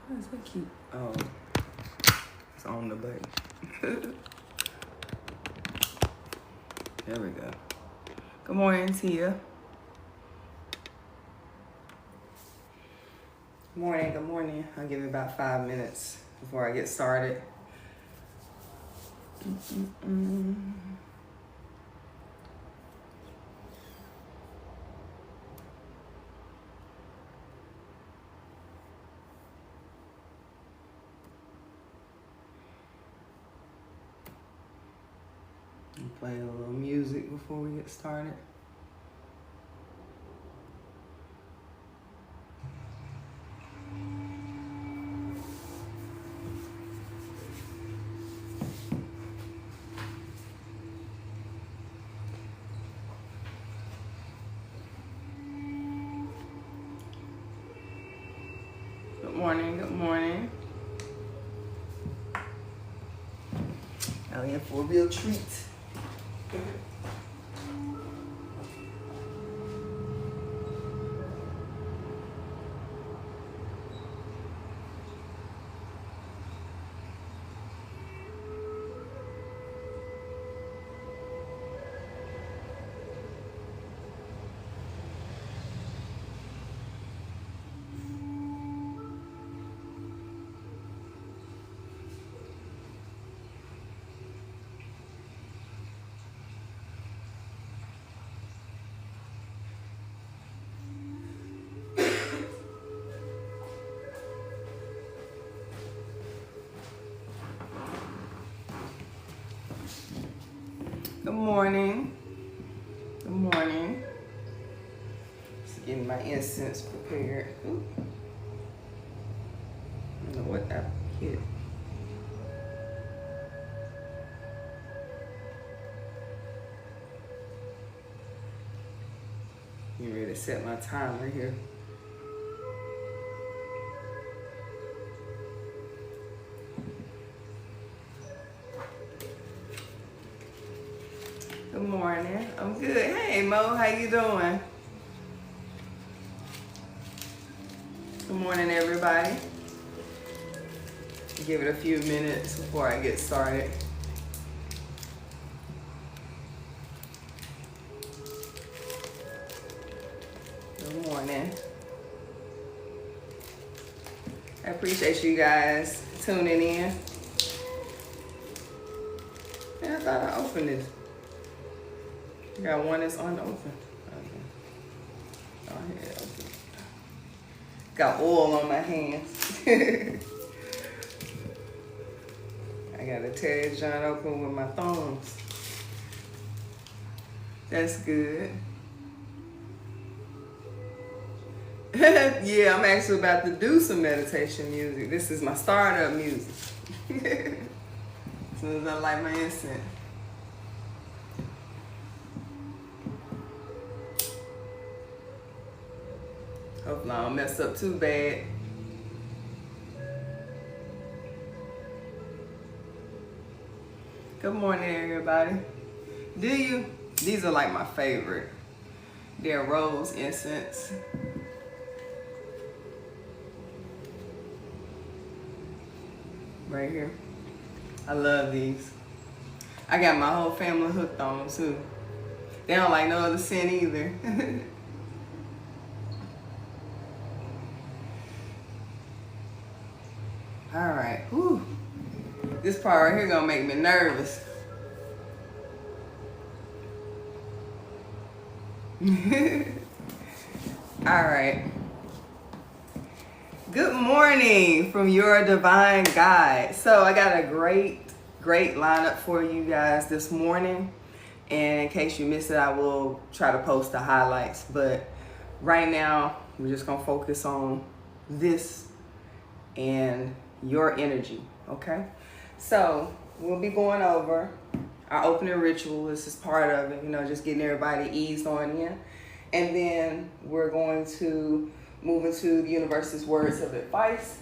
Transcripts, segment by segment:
Why does that keep? Oh, it's on the button. There we go. Good morning, Tia. Good morning, good morning. I'll give you about 5 minutes before I get started. Play a little music before we get started. Good morning, good morning. Out here for a real treat. Good morning. Good morning. Just getting my incense prepared. Ooh. I don't know what that hit. You ready to set my timer here? Good morning. I'm good. Hey Mo, how you doing? Good morning, everybody. Give it a few minutes before I get started. Good morning. I appreciate you guys tuning in. Man, I thought I opened this. I got one that's unopened. Okay. Oh, yeah, okay. Got oil on my hands. I gotta tear this joint open with my thumbs. That's good. Yeah, I'm actually about to do some meditation music. This is my startup music. As soon as I light my incense. Hopefully I don't mess up too bad. Good morning, everybody. Do you? These are like my favorite. They're rose incense. Right here. I love these. I got my whole family hooked on them too. They don't like no other scent either. All right. Whew. This part right here gonna make me nervous. All right. Good morning from your divine guide. So I got a great lineup for you guys this morning. And in case you missed it, I will try to post the highlights. But right now, we're just gonna focus on this and your energy, okay? So we'll be going over our opening ritual. This is part of it, you know, just getting everybody eased on in. And then we're going to move into the universe's words of advice,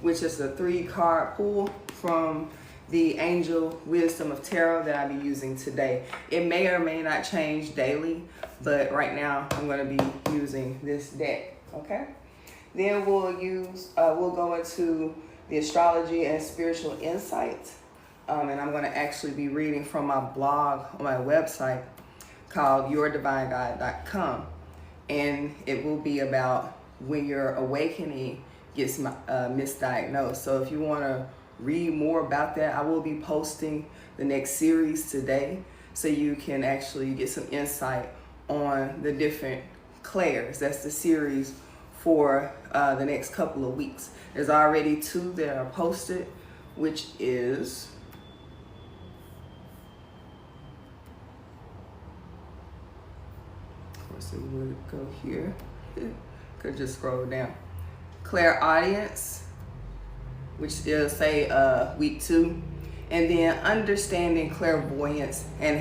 which is a 3-card pull from the Angel Wisdom of Tarot that I'll be using today. It may or may not change daily, but right now I'm going to be using this deck, okay? Then we'll go into the astrology and spiritual insight. And I'm going to actually be reading from my blog on my website called yourdivineguide.com. And it will be about when your awakening gets misdiagnosed. So if you want to read more about that, I will be posting the next series today so you can actually get some insight on the different clairs. That's the series for the next couple of weeks. There's already 2 that are posted, which is of course it would go here. Could just scroll down. Clairaudience, which will say week 2, and then understanding clairvoyance and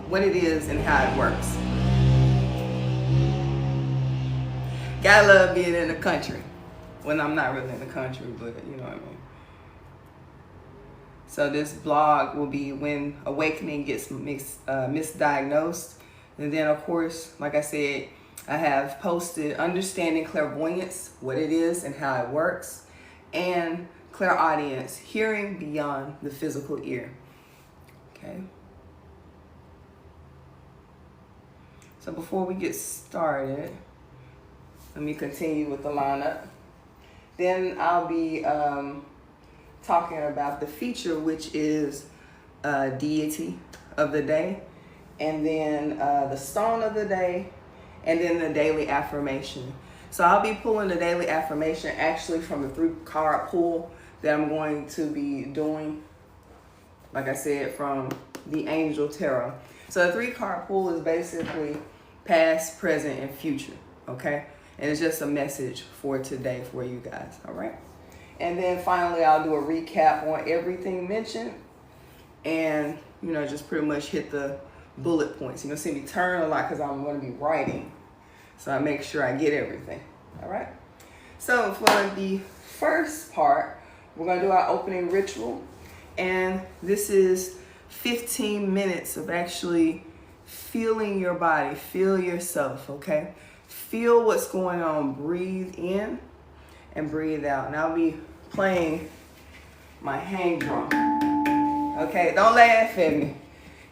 what it is and how it works. Gotta love being in the country. When I'm not really in the country, but you know what I mean. So this blog will be when awakening gets misdiagnosed. And then of course, like I said, I have posted understanding clairvoyance, what it is and how it works, and clairaudience, hearing beyond the physical ear. Okay. So before we get started, let me continue with the lineup. Then I'll be talking about the feature, which is deity of the day, and then the stone of the day, and then the daily affirmation. So I'll be pulling the daily affirmation actually from the 3-card pull that I'm going to be doing, like I said, from the Angel Tarot. So the 3-card pull is basically past, present, and future, okay? And it's just a message for today for you guys, all right? And then finally, I'll do a recap on everything mentioned and, you know, just pretty much hit the bullet points. You're gonna see me turn a lot because I'm gonna be writing. So I make sure I get everything, all right? So for the first part, we're gonna do our opening ritual. And this is 15 minutes of actually feeling your body, feel yourself, okay? Feel what's going on, breathe in and breathe out. And I'll be playing my hang drum. Okay, don't laugh at me.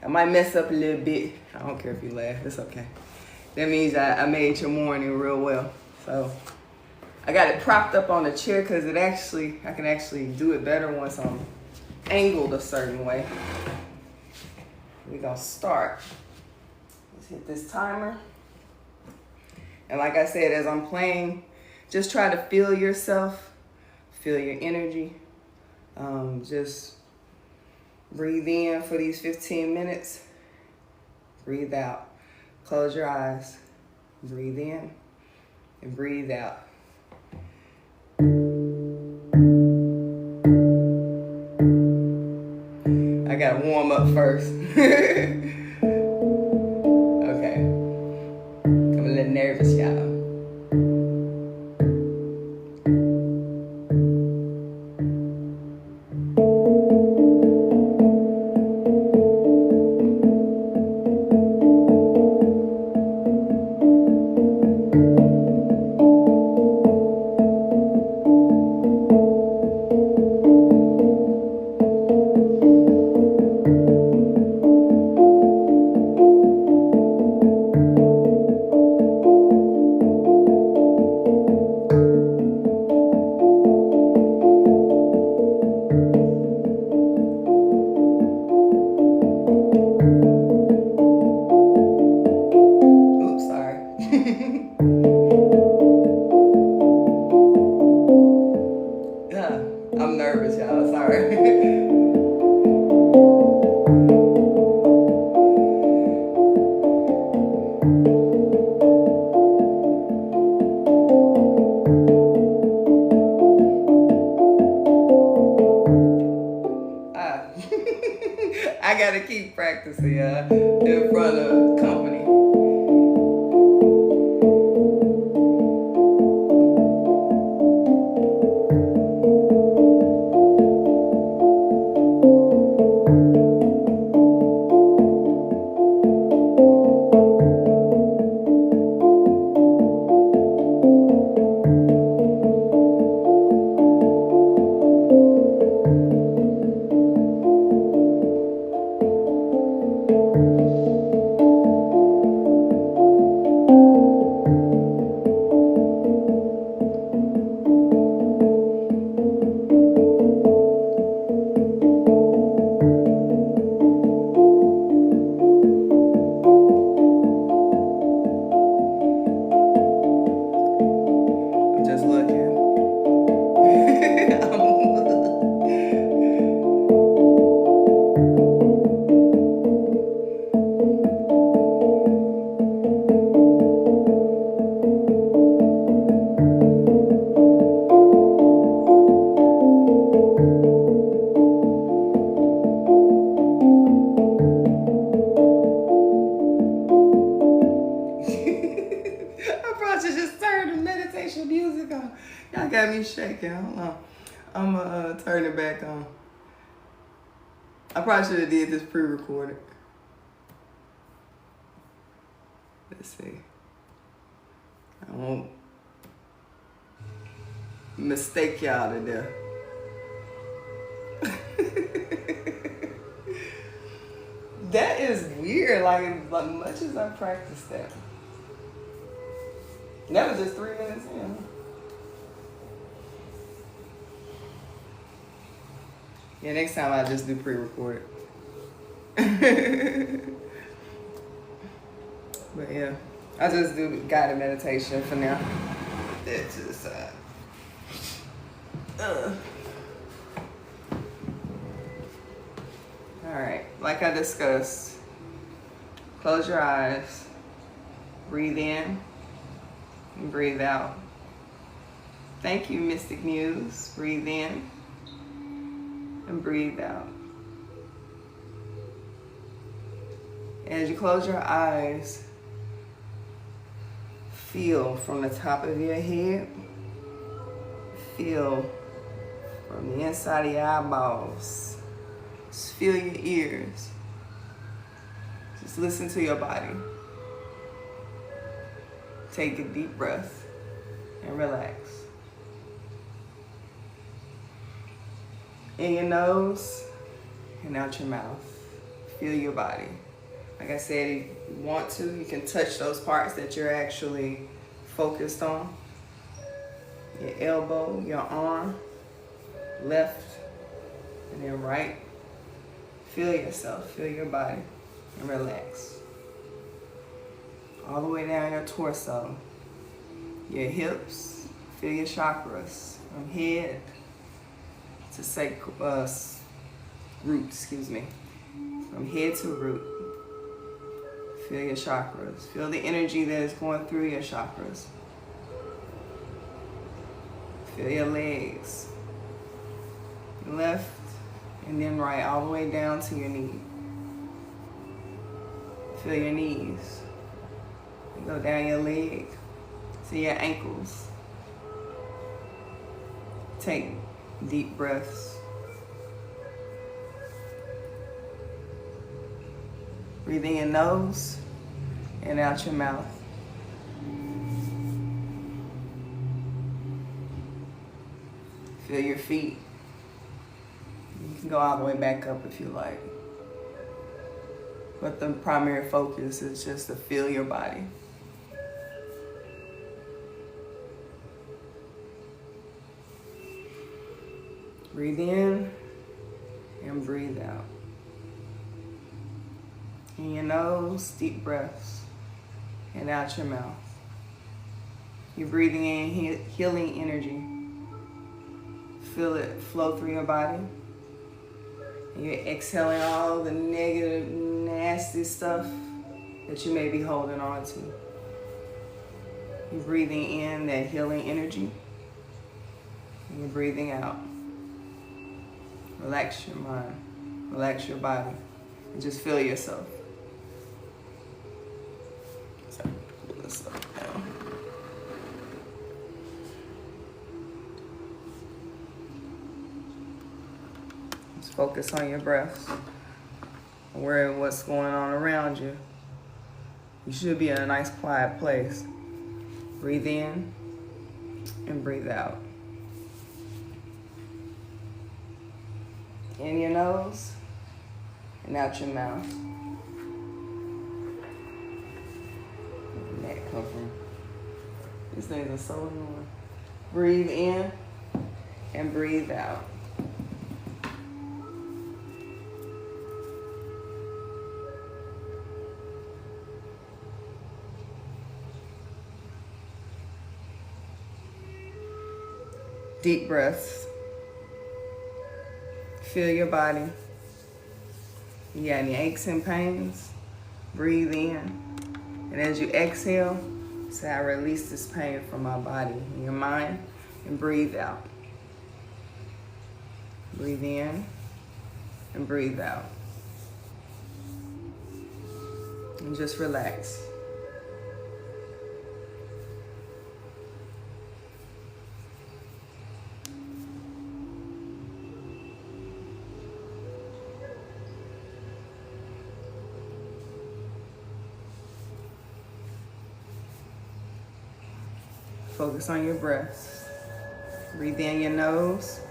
I might mess up a little bit. I don't care if you laugh, it's okay. That means I made your morning real well. So I got it propped up on the chair because I can actually do it better once I'm angled a certain way. We're gonna start. Let's hit this timer. And like I said, as I'm playing, just try to feel yourself, feel your energy. Just breathe in for these 15 minutes. Breathe out. Close your eyes. Breathe in and breathe out. I gotta warm up first. Okay. I'm a little nervous, y'all. I'm nervous, y'all. Sorry. I gotta keep practicing in front of company. second. Hold on. I'm gonna turn it back on. I probably should have did this pre-recorded. Let's see. I won't mistake y'all to death. That is weird. Like much as I practiced that. That was just 3 minutes in. Yeah, next time I just do pre-recorded. But yeah, I just do guided meditation for now. That to the side. Alright, like I discussed, close your eyes, breathe in, and breathe out. Thank you, Mystic Muse. Breathe in and breathe out. As you close your eyes, feel from the top of your head, feel from the inside of your eyeballs. Just feel your ears. Just listen to your body. Take a deep breath and relax. In your nose and out your mouth. Feel your body. Like I said, if you want to, you can touch those parts that you're actually focused on. Your elbow, your arm, left, and then right. Feel yourself, feel your body, and relax. All the way down your torso, your hips, feel your chakras, from head to root, from head to root. Feel your chakras, feel the energy that is going through your chakras. Feel your legs, left and then right, all the way down to your knee. Feel your knees. Go down your leg to your ankles. Take deep breaths. Breathe in your nose and out your mouth. Feel your feet. You can go all the way back up if you like. But the primary focus is just to feel your body. Breathe in and breathe out. In your nose, deep breaths, and out your mouth. You're breathing in healing energy. Feel it flow through your body. And you're exhaling all the negative, nasty stuff that you may be holding on to. You're breathing in that healing energy. And you're breathing out. Relax your mind. Relax your body. And just feel yourself. Sorry, pull this up now. Just focus on your breath. Aware of what's going on around you. You should be in a nice quiet place. Breathe in and breathe out. In your nose and out your mouth. Where did that come from? These things are so annoying. Breathe in and breathe out. Deep breaths. Feel your body. You got any aches and pains? Breathe in. And as you exhale, say, I release this pain from my body and your mind, and breathe out. Breathe in and breathe out. And just relax. Focus on your breath. Breathe in your nose,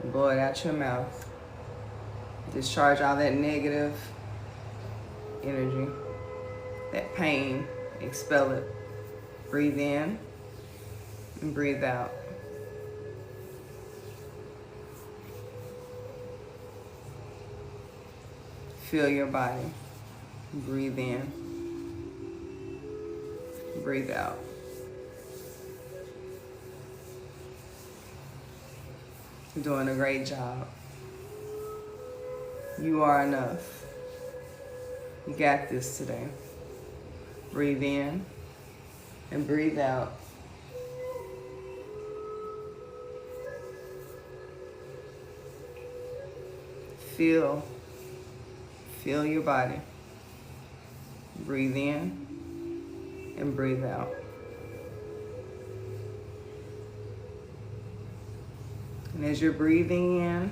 blow it out your mouth. Discharge all that negative energy, that pain, expel it. Breathe in and breathe out. Feel your body. Breathe in, breathe out. You're doing a great job. You are enough. You got this today. Breathe in and breathe out. Feel your body. Breathe in and breathe out. And as you're breathing in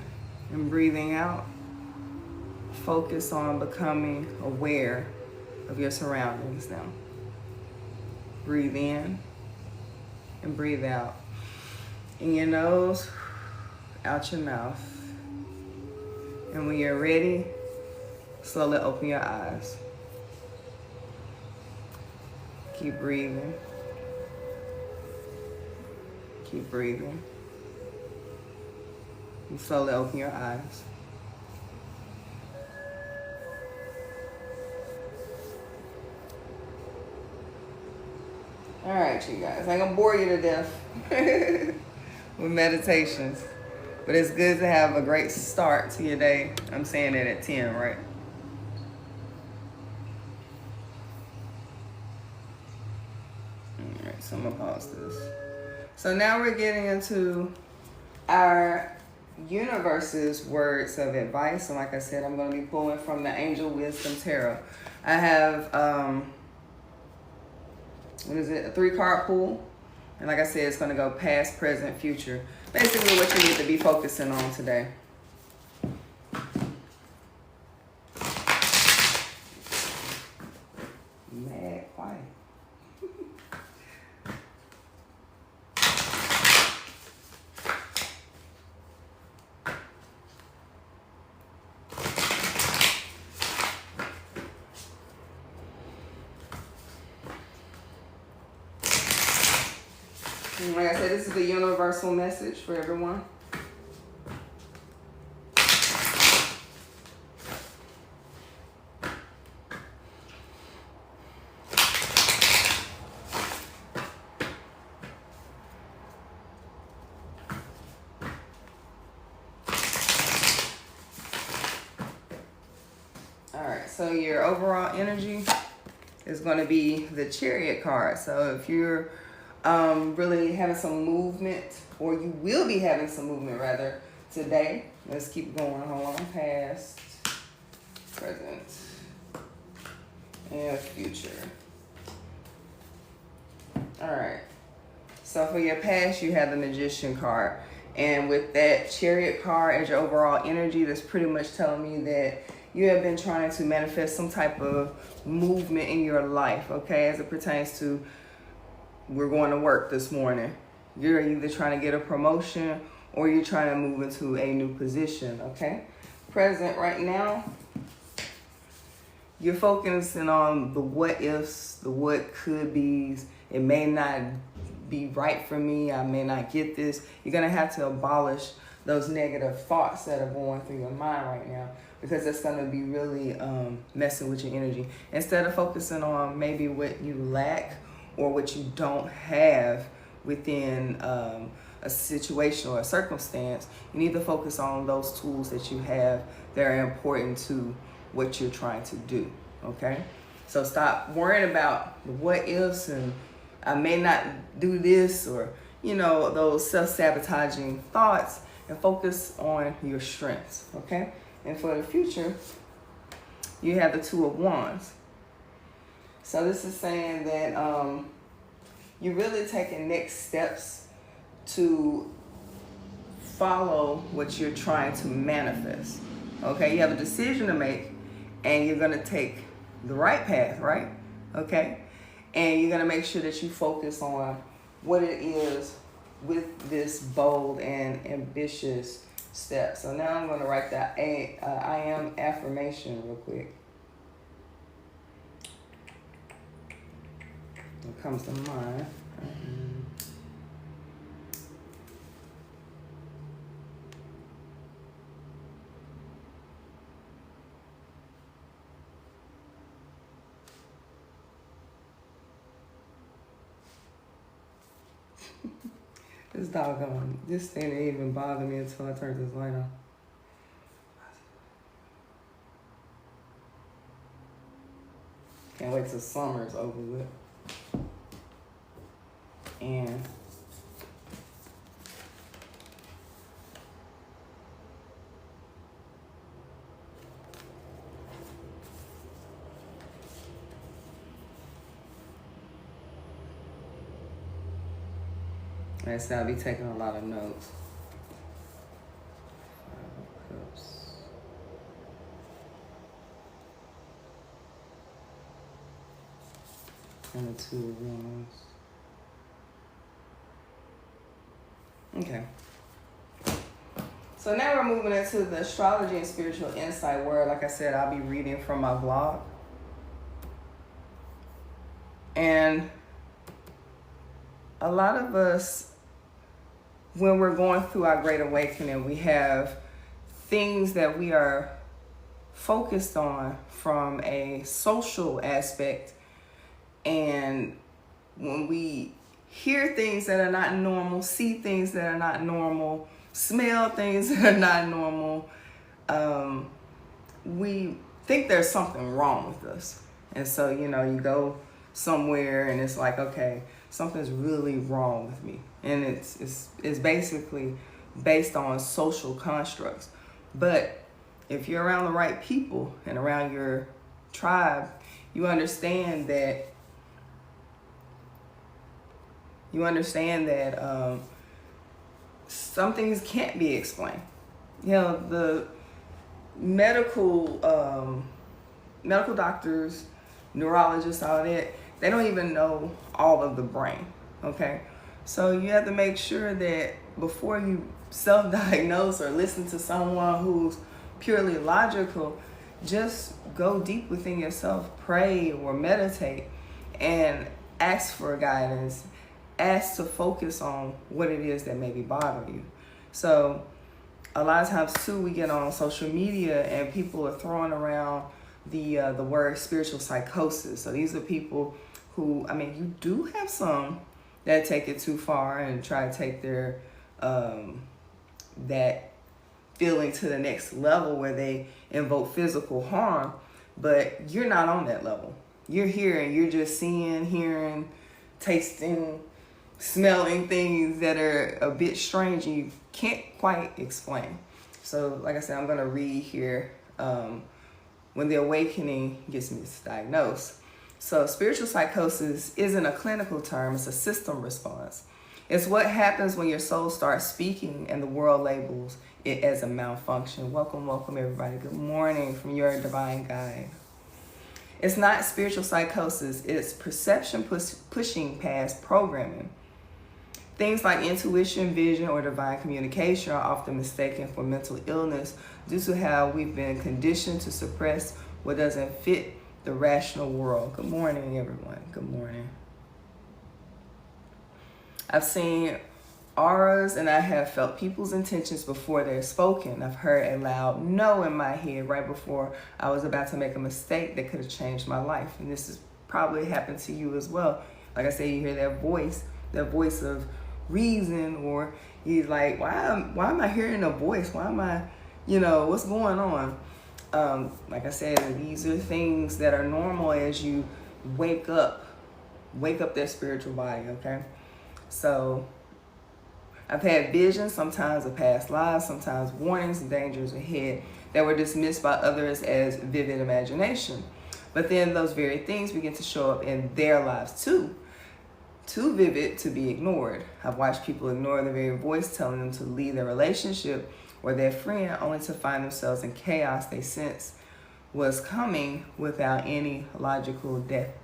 and breathing out, focus on becoming aware of your surroundings now. Breathe in and breathe out. In your nose, out your mouth. And when you're ready, slowly open your eyes. Keep breathing. Keep breathing. And slowly open your eyes. All right, you guys. I ain't gonna bore you to death with meditations, but it's good to have a great start to your day. I'm saying it at 10, right? All right, so I'm gonna pause this. So now we're getting into our universe's words of advice. And like I said, I'm going to be pulling from the Angel Wisdom Tarot. I have, a 3-card pool. And like I said, it's going to go past, present, future. Basically what you need to be focusing on today. Mad quiet. And like I said, this is the universal message for everyone. All right, so your overall energy is going to be the Chariot card. So if you're really having some movement, or you will be having some movement rather today. Let's keep going. Hold on. Past, present, and future. All right. So for your past, you have the Magician card. And with that Chariot card as your overall energy, that's pretty much telling me that you have been trying to manifest some type of movement in your life, okay, as it pertains to we're going to work this morning. You're either trying to get a promotion or you're trying to move into a new position, okay? Present right now, you're focusing on the what ifs, the what could be's. It may not be right for me. I may not get this. You're going to have to abolish those negative thoughts that are going through your mind right now, because that's going to be really messing with your energy. Instead of focusing on maybe what you lack or what you don't have within a situation or a circumstance, you need to focus on those tools that you have that are important to what you're trying to do, okay? So stop worrying about the what ifs and I may not do this, or, you know, those self-sabotaging thoughts, and focus on your strengths, okay? And for the future, you have the Two of Wands. So this is saying that you're really taking next steps to follow what you're trying to manifest. Okay, you have a decision to make, and you're going to take the right path, right? Okay, and you're going to make sure that you focus on what it is with this bold and ambitious step. So now I'm going to write that I am affirmation real quick. What comes to mind. This thing didn't even bother me until I turned this light on. Can't wait till summer's over with. And I'll be taking a lot of notes. 5 of Cups. And the 2 of Wands. Okay. So now we're moving into the astrology and spiritual insight where, like I said, I'll be reading from my blog. And a lot of us, when we're going through our great awakening, we have things that we are focused on from a social aspect. And when we hear things that are not normal, see things that are not normal, smell things that are not normal, we think there's something wrong with us. And so, you go somewhere and it's like, okay, something's really wrong with me. And it's basically based on social constructs. But if you're around the right people and around your tribe, you understand that some things can't be explained. The medical doctors, neurologists, all that, they don't even know all of the brain, okay? So you have to make sure that before you self-diagnose or listen to someone who's purely logical, just go deep within yourself, pray or meditate, and ask for guidance. Ask to focus on what it is that may be bothering you. So a lot of times too, we get on social media and people are throwing around the word spiritual psychosis. So these are people who, you do have some that take it too far and try to take their that feeling to the next level where they invoke physical harm, but you're not on that level. You're here and you're just seeing, hearing, tasting, smelling things that are a bit strange and you can't quite explain. So like I said, I'm going to read here when the awakening gets misdiagnosed. So spiritual psychosis isn't a clinical term, it's a system response. It's what happens when your soul starts speaking and the world labels it as a malfunction. Welcome everybody. Good morning from your divine guide. It's not spiritual psychosis, it's perception pushing past programming. Things like intuition, vision, or divine communication are often mistaken for mental illness due to how we've been conditioned to suppress what doesn't fit the rational world. Good morning, everyone. Good morning. I've seen auras and I have felt people's intentions before they're spoken. I've heard a loud no in my head right before I was about to make a mistake that could have changed my life. And this has probably happened to you as well. Like I said, you hear that voice of reason, or you're like, why am I hearing a voice? Why am I, what's going on? Like I said, these are things that are normal as you wake up that spiritual body, okay? So I've had visions, sometimes of past lives, sometimes warnings and dangers ahead that were dismissed by others as vivid imagination. But then those very things begin to show up in their lives too vivid to be ignored. I've watched people ignore the very voice telling them to leave their relationship or their friend only to find themselves in chaos they sense was coming without any logical depth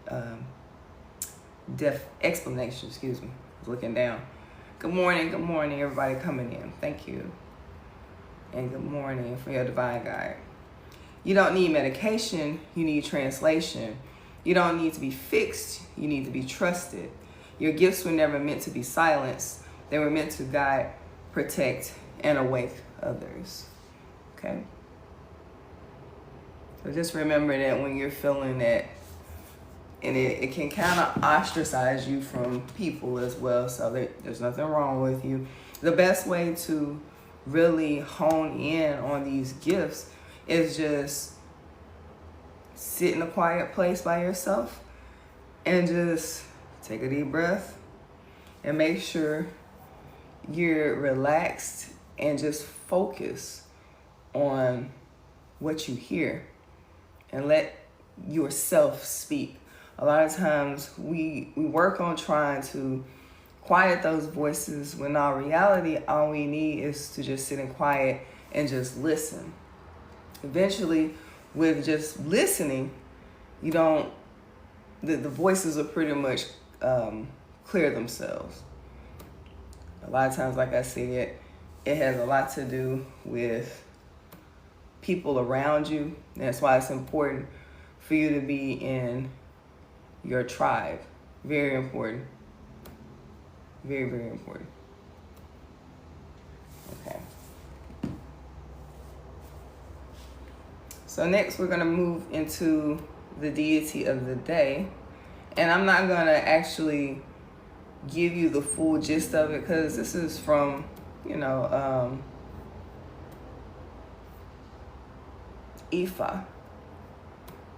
explanation, was looking down. Good morning, everybody coming in. Thank you. And good morning for your divine guide. You don't need medication, you need translation. You don't need to be fixed, you need to be trusted. Your gifts were never meant to be silenced. They were meant to guide, protect, and awake others. Okay? So just remember that when you're feeling that, and it can kind of ostracize you from people as well, so there's nothing wrong with you. The best way to really hone in on these gifts is just sit in a quiet place by yourself and just take a deep breath and make sure you're relaxed and just focus on what you hear and let yourself speak. A lot of times we work on trying to quiet those voices when in reality all we need is to just sit in quiet and just listen. Eventually, with just listening, the voices will pretty much clear themselves. A lot of times, like I said, it has a lot to do with people around you. That's why it's important for you to be in your tribe. Very important. Very, very important. Okay. So next we're going to move into the deity of the day. And I'm not going to actually give you the full gist of it because this is from, Ifa.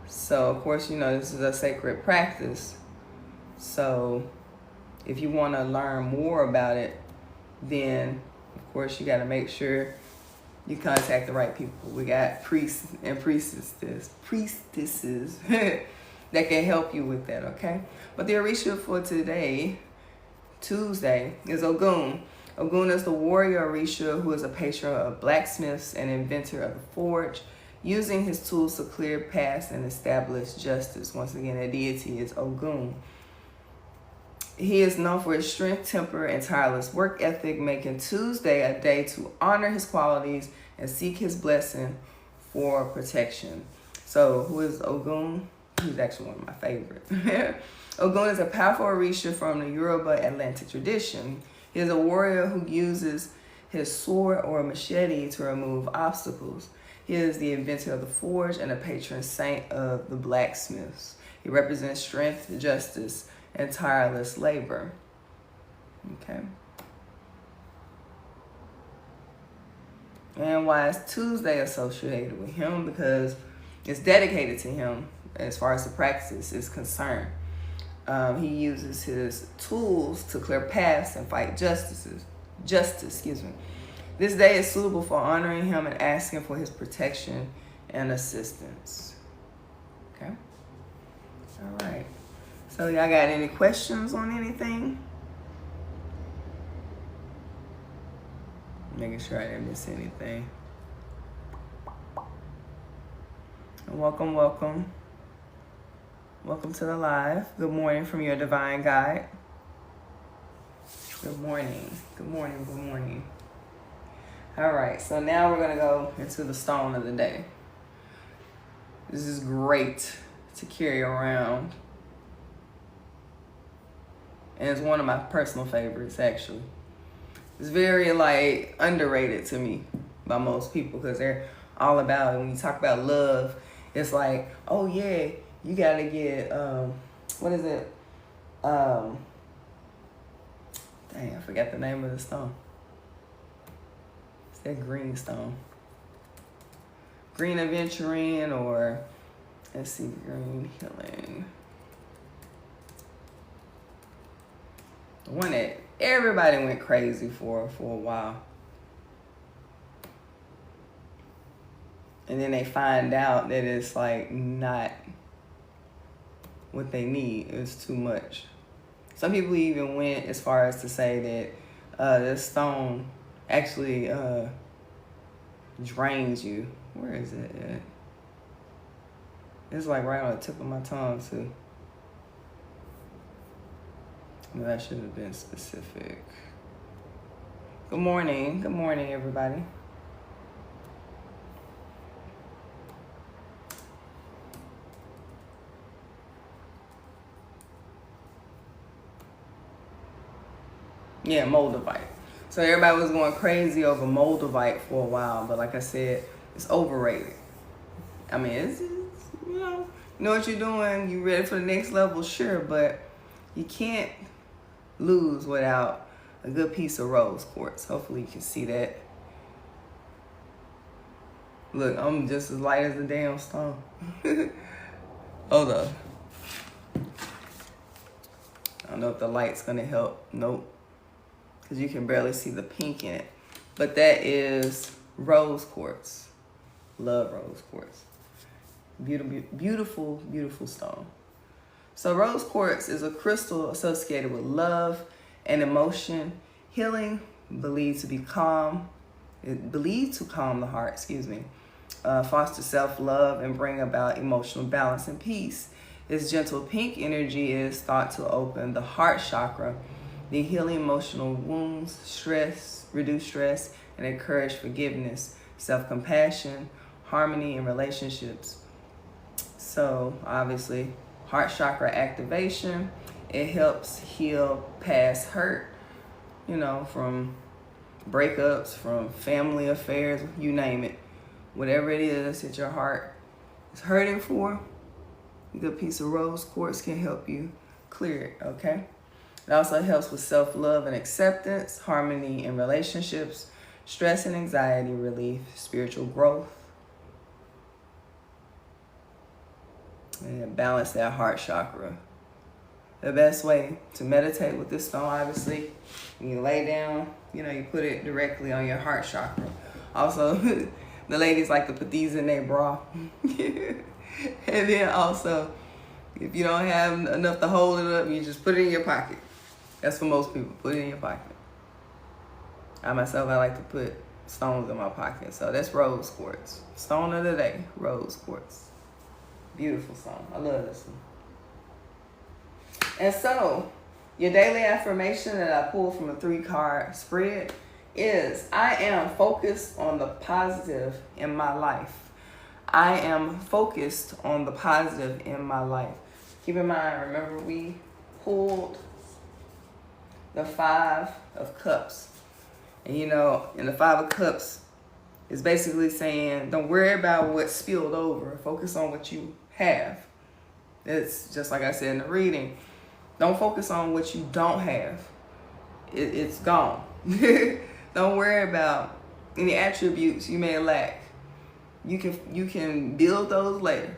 So, of course, this is a sacred practice. So, if you want to learn more about it, then, of course, you got to make sure you contact the right people. We got priests and priestesses that can help you with that, okay? But the Orisha for today, Tuesday, is Ogun. Ogun is the warrior Orisha who is a patron of blacksmiths and inventor of the forge, using his tools to clear paths and establish justice. Once again, the deity is Ogun. He is known for his strength, temper, and tireless work ethic, making Tuesday a day to honor his qualities and seek his blessing for protection. So, who is Ogun? He's actually one of my favorites. Ogun is a powerful Orisha from the Yoruba Atlantic tradition. He is a warrior who uses his sword or machete to remove obstacles. He is the inventor of the forge and a patron saint of the blacksmiths. He represents strength, justice, and tireless labor. Okay. And why is Tuesday associated with him? Because it's dedicated to him as far as the practice is concerned. He uses his tools to clear paths and fight justice. This day is suitable for honoring him and asking for his protection and assistance. Okay? All right. So y'all got any questions on anything? Making sure I didn't miss anything. And welcome. Welcome to the live. Good morning from your divine guide. Good morning. All right, so now we're gonna go into the stone of the day. This is great to carry around. And it's one of my personal favorites, actually. It's very, underrated to me by most people because they're all about it. When you talk about love, it's like, oh, yeah, you got to get, what is it? Dang, I forgot the name of the stone. It's that green stone. Green Aventurine or, let's see, Green Healing. The one that everybody went crazy for a while. And then they find out that it's not what they need. It's too much. Some people even went as far as to say that this stone actually drains you. Where is it at? It's right on the tip of my tongue too. No, that should have been specific. Good morning. Good morning, everybody. Yeah, Moldavite. So everybody was going crazy over Moldavite for a while, but like I said, it's overrated. I mean, it's you know what you're doing, you ready for the next level, sure, but you can't lose without a good piece of rose quartz. Hopefully you can see that. Look, I'm just as light as a damn stone. Hold up. I don't know if the light's gonna help. Nope. Because you can barely see the pink in it. But that is rose quartz. Love rose quartz. Beautiful, beautiful, beautiful stone. So rose quartz is a crystal associated with love and emotion, healing, believed to calm the heart, foster self-love and bring about emotional balance and peace. Its gentle pink energy is thought to open the heart chakra, the healing emotional wounds, reduce stress, and encourage forgiveness, self-compassion, harmony in relationships. So obviously, heart chakra activation, it helps heal past hurt, from breakups, from family affairs, you name it. Whatever it is that your heart is hurting for, a good piece of rose quartz can help you clear it, okay? It also helps with self-love and acceptance, harmony in relationships, stress and anxiety relief, spiritual growth, and balance that heart chakra. The best way to meditate with this stone, obviously, when you lay down, you put it directly on your heart chakra. Also, the ladies like to put these in their bra. And then also, if you don't have enough to hold it up, you just put it in your pocket. That's for most people, put it in your pocket. I like to put stones in my pocket. So that's rose quartz. Stone of the day, rose quartz. Beautiful stone. I love this one. And so, your daily affirmation that I pulled from a 3-card spread is, I am focused on the positive in my life. I am focused on the positive in my life. Keep in mind, remember we pulled the 5 of Cups. And in the 5 of Cups, it's basically saying, don't worry about what spilled over. Focus on what you have. It's just like I said in the reading. Don't focus on what you don't have. It's gone. Don't worry about any attributes you may lack. You can build those later.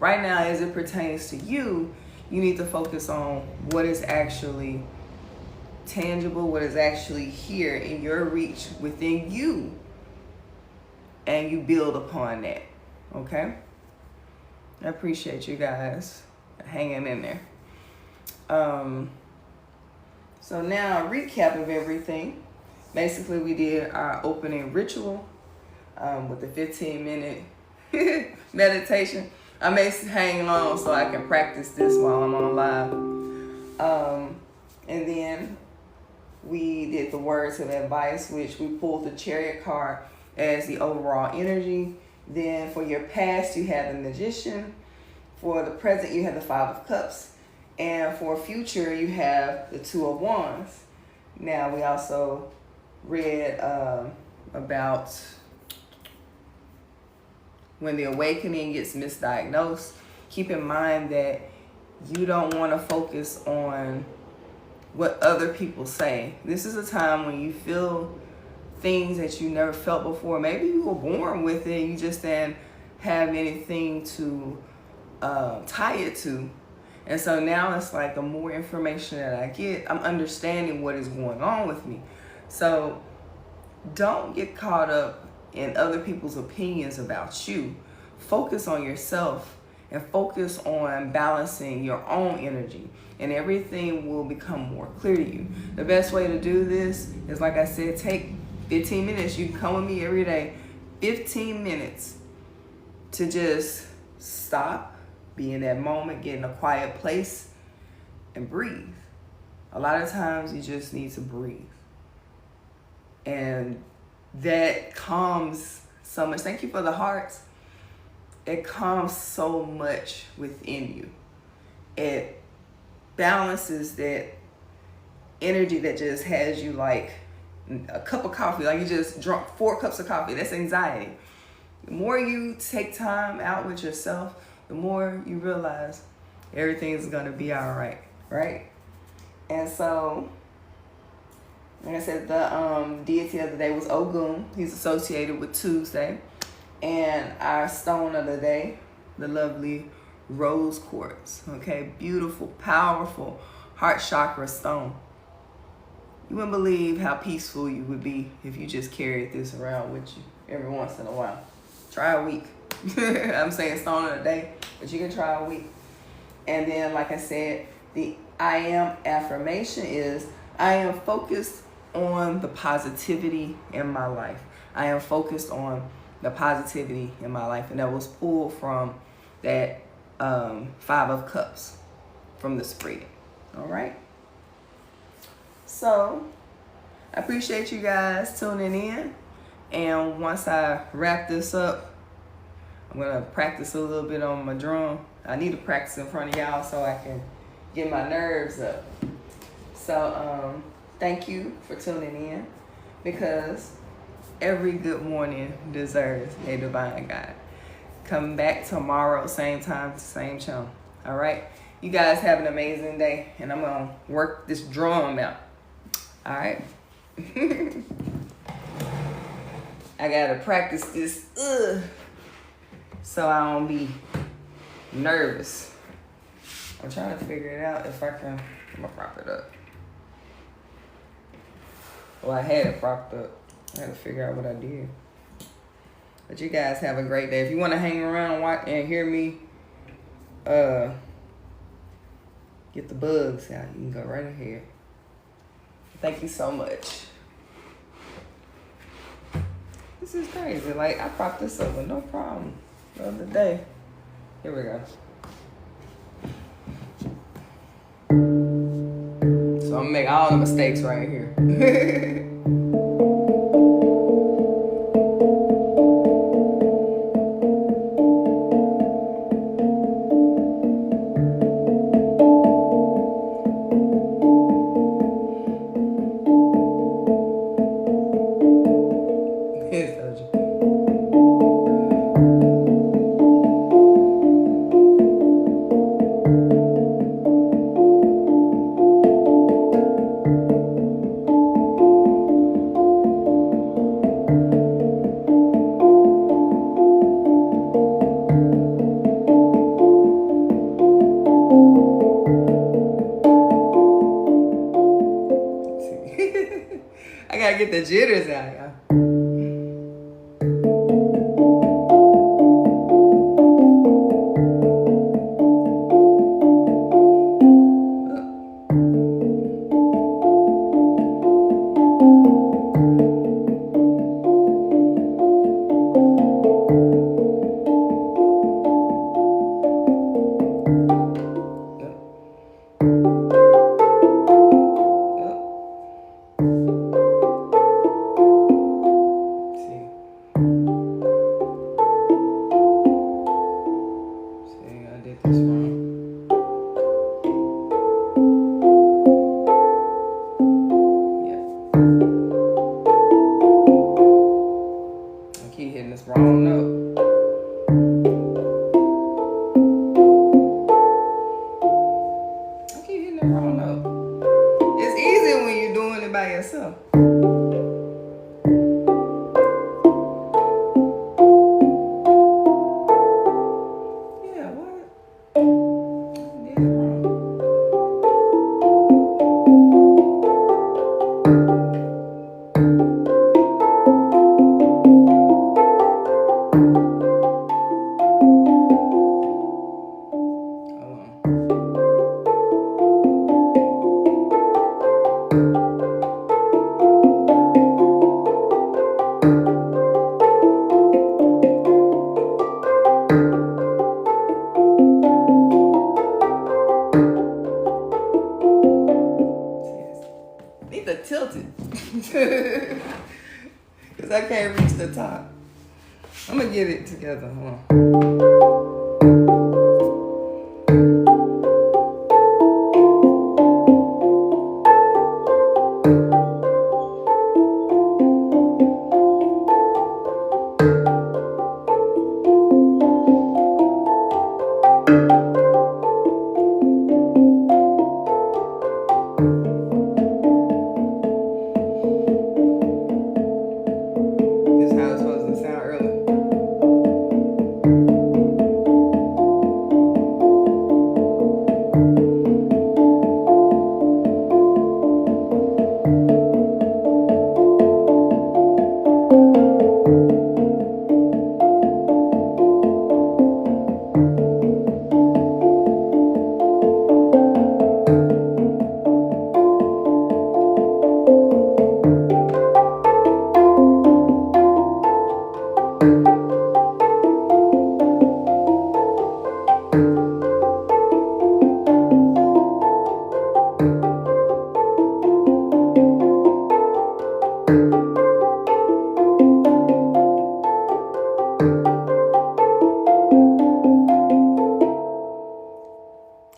Right now, as it pertains to you, you need to focus on what is actually tangible, what is actually here in your reach within you, and you build upon that. Okay? I appreciate you guys hanging in there. So now, a recap of everything. Basically, we did our opening ritual with the 15-minute meditation. I may hang on so I can practice this while I'm on live. And then we did the words of advice, which we pulled the Chariot card as the overall energy. Then for your past, you have the Magician. For the present, you have the 5 of Cups. And for future, you have the 2 of Wands. Now, we also read about when the awakening gets misdiagnosed. Keep in mind that you don't want to focus on what other people say. This is a time when you feel things that you never felt before. Maybe you were born with it, you just didn't have anything to tie it to. And so now it's like the more information that I get, I'm understanding what is going on with me. So don't get caught up in other people's opinions about you. Focus on yourself and focus on balancing your own energy, and everything will become more clear to you. The best way to do this is, like I said, take 15 minutes. You can come with me every day. 15 minutes to just stop, be in that moment, get in a quiet place, and breathe. A lot of times you just need to breathe. And that calms so much. Thank you for the hearts. It calms so much within you. It balances that energy that just has you like a cup of coffee, like you just drunk 4 cups of coffee. That's anxiety. The more you take time out with yourself, the more you realize everything's gonna be all right, right? And so, like I said, the deity of the day was Ogun. He's associated with Tuesday. And our stone of the day, the lovely rose quartz. Okay, beautiful, powerful heart chakra stone. You wouldn't believe how peaceful you would be if you just carried this around with you every once in a while. Try a week. I'm saying stone of the day, but you can try a week. And then, like I said, the I am affirmation is, I am focused on the positivity in my life. I am focused on the positivity in my life. And that was pulled from that 5 of Cups from the spread. All right. So I appreciate you guys tuning in. And once I wrap this up, I'm going to practice a little bit on my drum. I need to practice in front of y'all so I can get my nerves up. So thank you for tuning in, because every good morning deserves a divine guide. Come back tomorrow, same time, same channel. All right? You guys have an amazing day, and I'm going to work this drum out. All right? I got to practice this so I don't be nervous. I'm trying to figure it out if I can. I'm going to prop it up. Well, I had it propped up. I had to figure out what I did. But you guys have a great day. If you want to hang around and hear me get the bugs out, you can go right ahead. Thank you so much. This is crazy. Like, I propped this up with no problem the other day. Here we go. So I'm gonna make all the mistakes right here. I gotta get the jitters out, y'all. It's easy when you're doing it by yourself. Yeah, what? I did it wrong. I can't reach the top. I'm gonna get it together. Hold on. This is how it's supposed to sound early.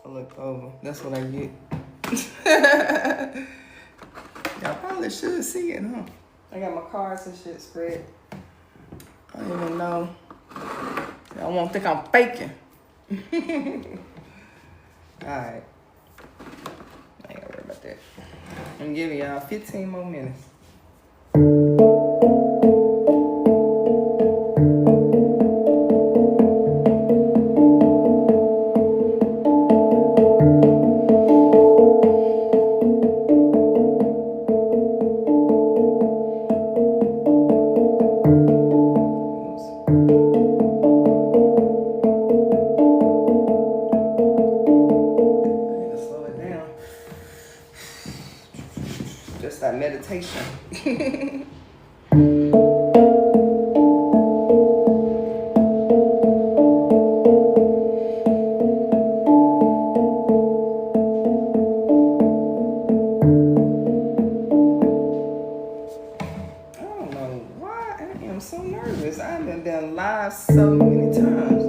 I looked over. That's what I get. Y'all probably should see it, huh? I got my cards and shit spread. I don't even know. Y'all won't think I'm faking. Alright. I ain't gotta worry about that. I'm giving y'all 15 more minutes. Just that meditation. I don't know why I am so nervous. I've been done live so many times.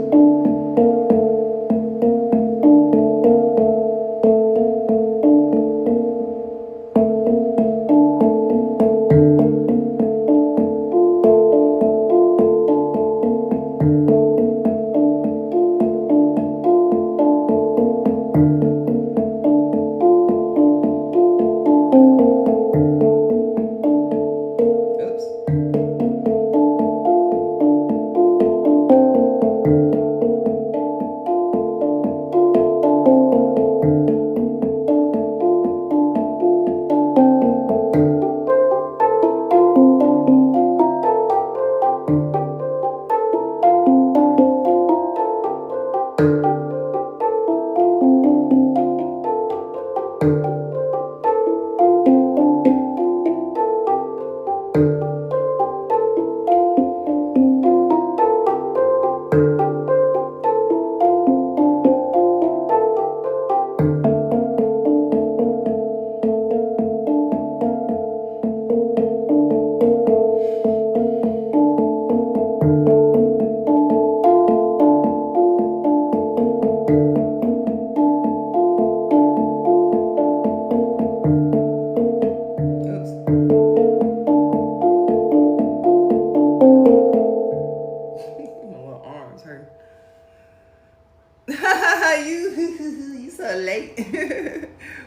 You so late.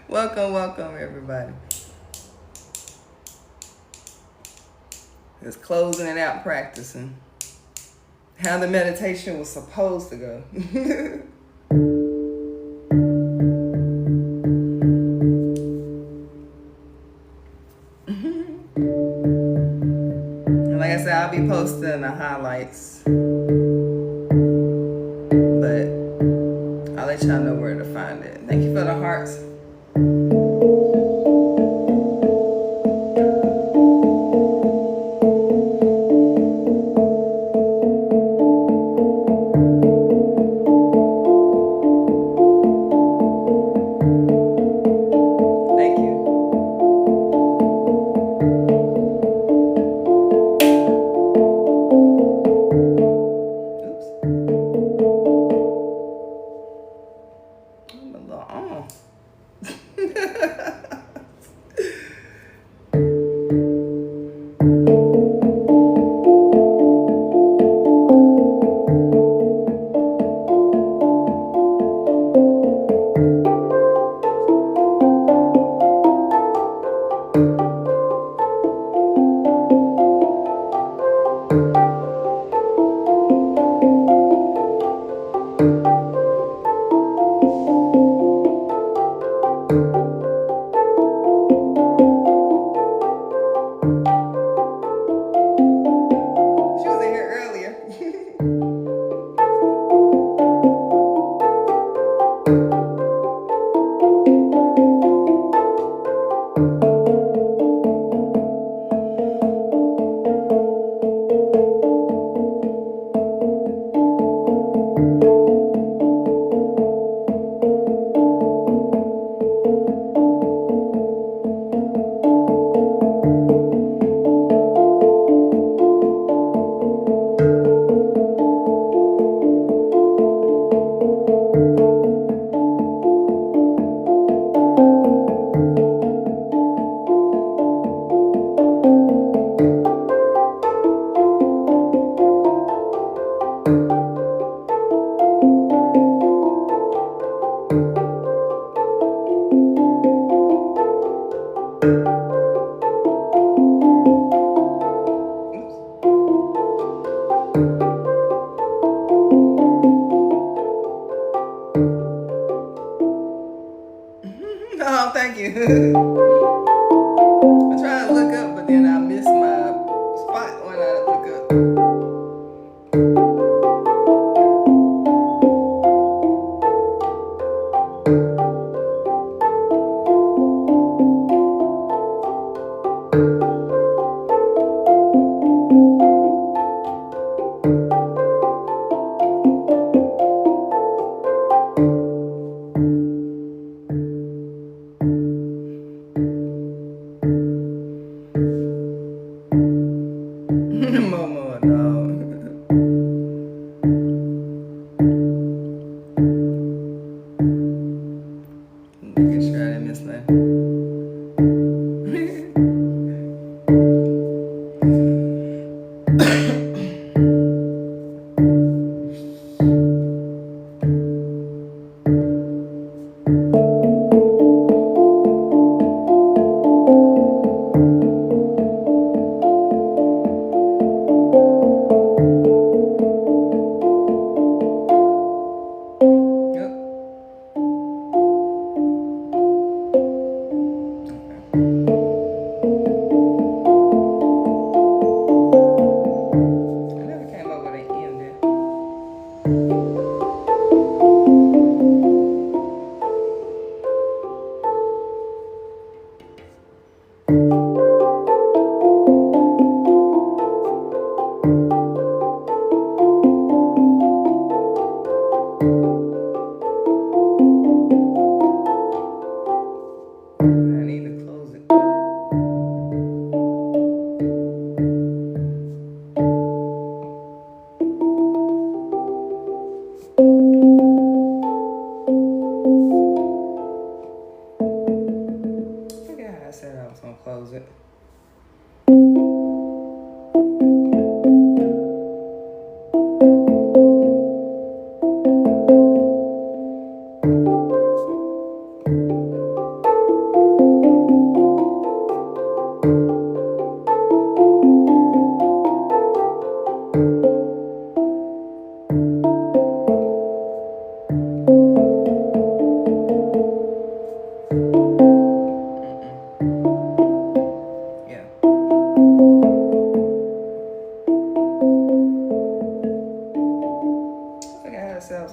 Welcome everybody. Just closing it out, practicing how the meditation was supposed to go. And like I said, I'll be posting the highlights, but I'll let y'all know where to find it. Thank you for the hearts. Thank you.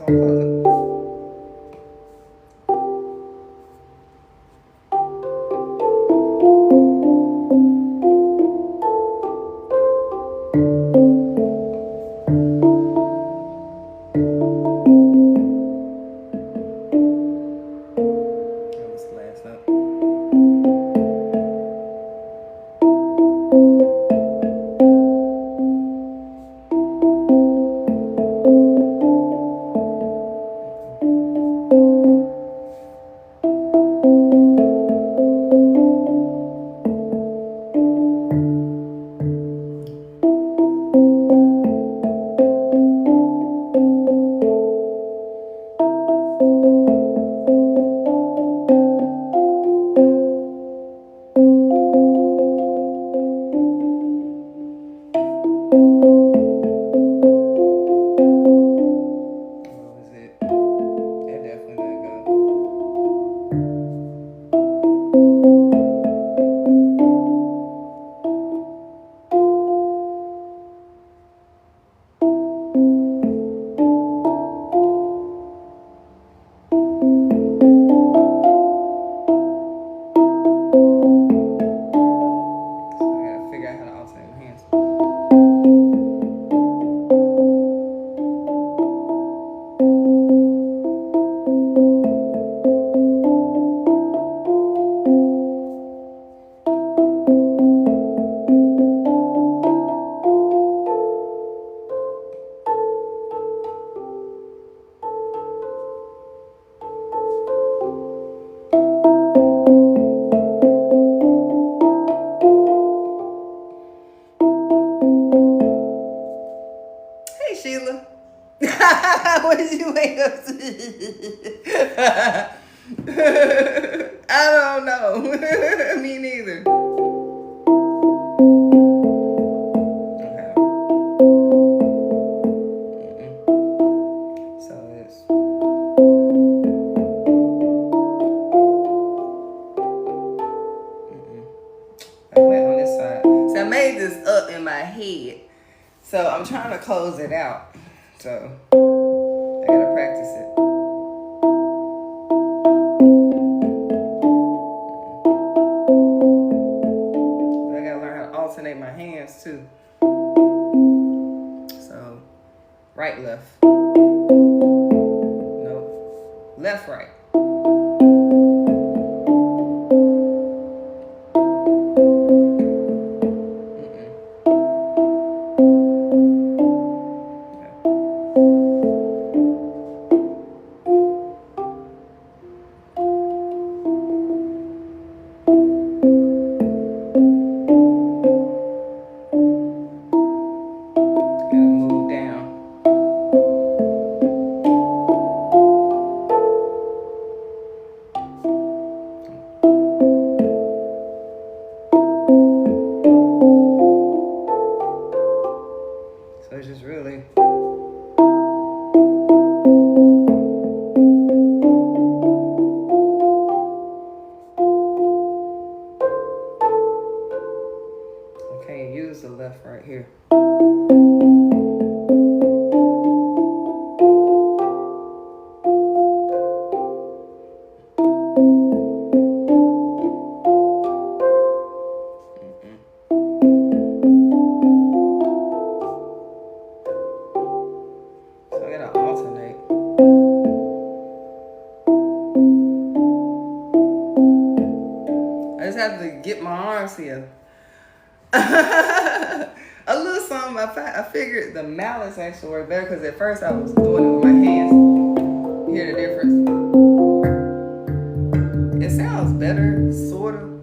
gonna close it. What did you wake up to? I don't know. Me neither. Okay. So it's I went on this side. So I made this up in my head. So I'm trying to close it out. So I gotta practice it. I gotta learn how to alternate my hands too. So right, left. No. Left, right. It's just really okay. Use the left right here. Have to get my arms here. A little something. I figured the mallets actually work better because at first I was doing it with my hands. Hear the difference? It sounds better, sort of.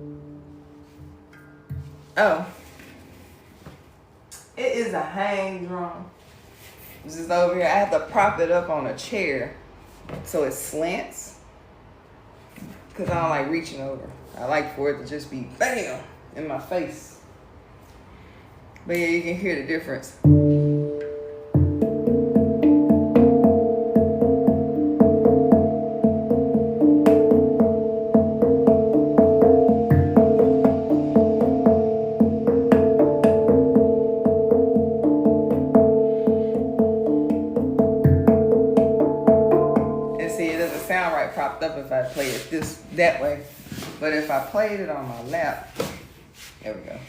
Oh, it is a hang drum. This is over here. I have to prop it up on a chair so it slants because I don't like reaching over. I like for it to just be bam in my face. But yeah, you can hear the difference. fucked up if I played it that way. But if I played it on my lap, there we go.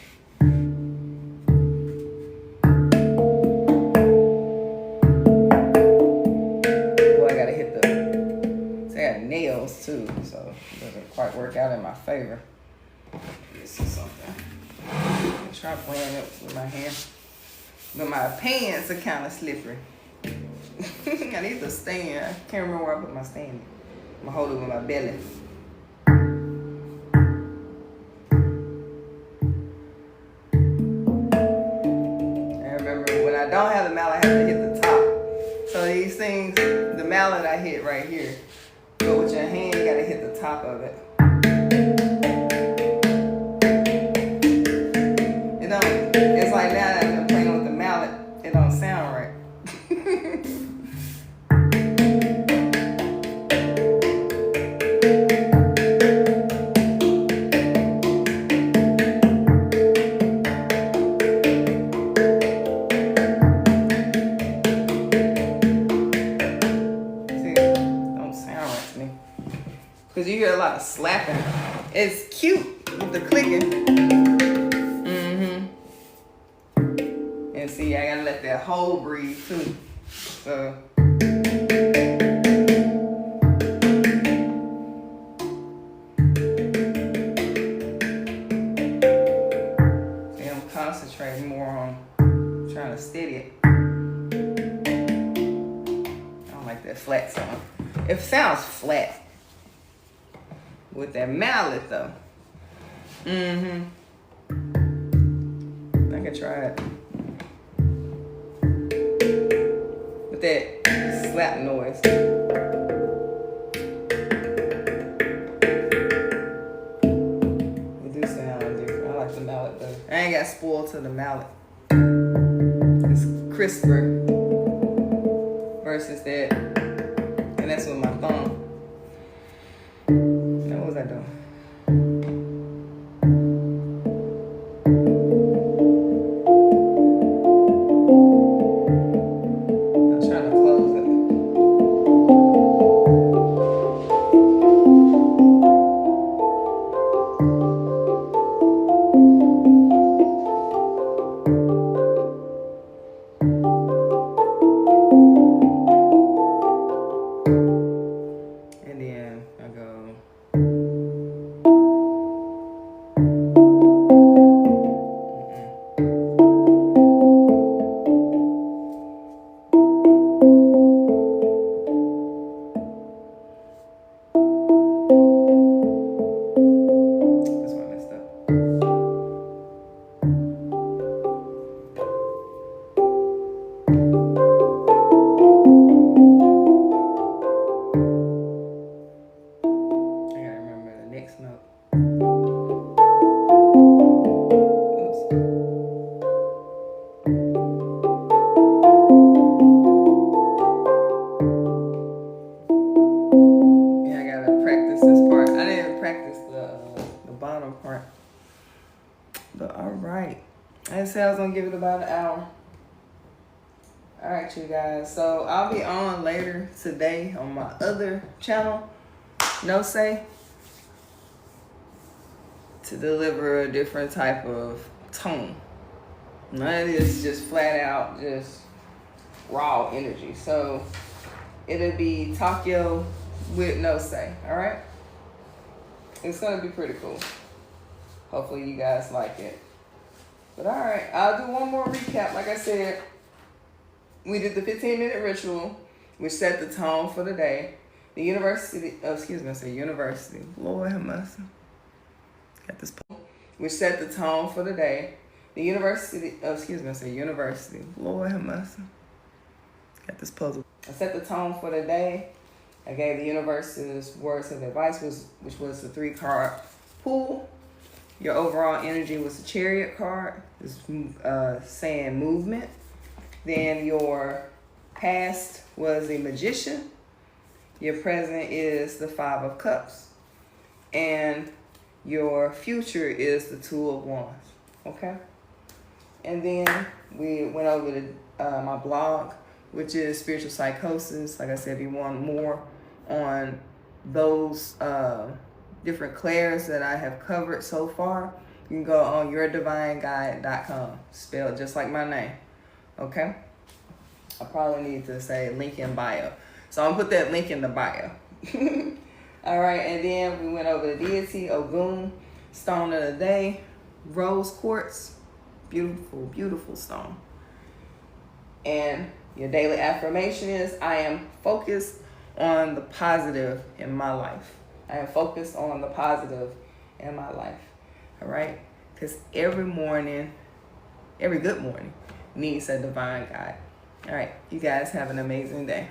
Boy, I gotta hit I got nails too, so it doesn't quite work out in my favor. This is something. I'll try playing it with my hand. But my pants are kind of slippery. I need to stand. I can't remember where I put my stand. I'm gonna hold it with my belly. And remember, when I don't have the mallet, I have to hit the top. So these things, the mallet I hit right here. But with your hand, you gotta hit the top of it. It's like now that I've been playing with the mallet, it don't sound right. See, it don't sound right to me. Because you hear a lot of slapping. It's cute with the clicking. And see, I gotta let that hole breathe too. So. See, I'm concentrating more on trying to steady it. I don't like that flat sound. It sounds flat with that mallet though. I can try it. With that slap noise. It do sound different. I like the mallet though. I ain't got spoiled to the mallet. It's crisper versus that. And that's with my thumb. Now what was I doing? I said I was gonna give it about an hour. All right, you guys. So I'll be on later today on my other channel, No Say, to deliver a different type of tone. None of this just flat out, just raw energy. So it'll be Tokyo with No Say. All right. It's gonna be pretty cool. Hopefully you guys like it. But all right, I'll do one more recap. Like I said, we did the 15-minute ritual, which set the tone for the day. The university, university. Lord have mercy. Got this poem. Which set the tone for the day. The university, university. Lord have mercy. Got this puzzle. I set the tone for the day. I gave the universe's words of advice, which was the 3-card pool. Your overall energy was the Chariot card, it's saying movement. Then your past was the Magician. Your present is the 5 of Cups. And your future is the 2 of Wands. Okay? And then we went over to my blog, which is Spiritual Psychosis. Like I said, if you want more on those different clairs that I have covered so far, you can go on yourdivineguide.com, spelled just like my name. Okay? I probably need to say link in bio. So I'm gonna put that link in the bio. All right, and then we went over the deity, Ogun, stone of the day, rose quartz, beautiful, beautiful stone. And your daily affirmation is, I am focused on the positive in my life. I am focused on the positive in my life. All right? Because every morning, every good morning needs a divine guide. All right, you guys have an amazing day.